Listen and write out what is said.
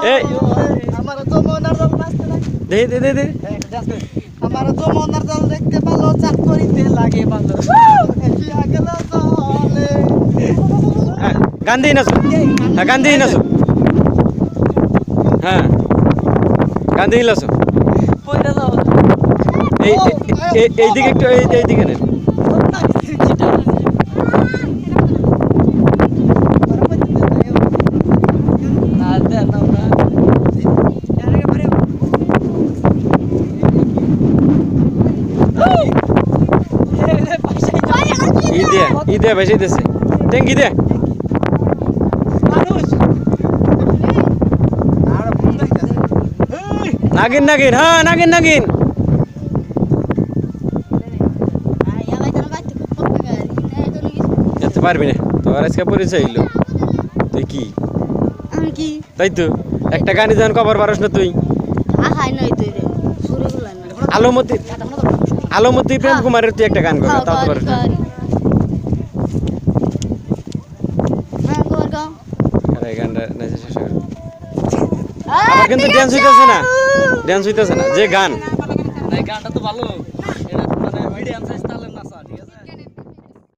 এই আমার যমুনার জল নাচতে লাগে দে আমার যমুনার জল দেখতে ভালো চাক করিতে লাগে ভালো এসিয়া গেল জলে গান্ধী নাচো হ্যাঁ গান্ধী নাচো হ্যাঁ গান্ধী নাচো কইরা যাও এইদিকে একটু এইদিকে নেন ঈদে ভাই দিতেছে ট্যাঙ্কি দে নাগিন নাগিন হ্যাঁ নাগিন নাগিন যেতে পারবি না তোর আজকে পরিচয় হইলো তুই কি তাই তো একটা গানে যখন কবর পারস না তুই আলমতি প্রেম কুমারের তুই একটা গান কর তাও তো পারস না আরে গানটা নাচে শেষ কর আবার কিন্তু ড্যান্স হইতেছে না যে গান গানটা তো ভালো এটা মানে মিডিয়াম সাইজ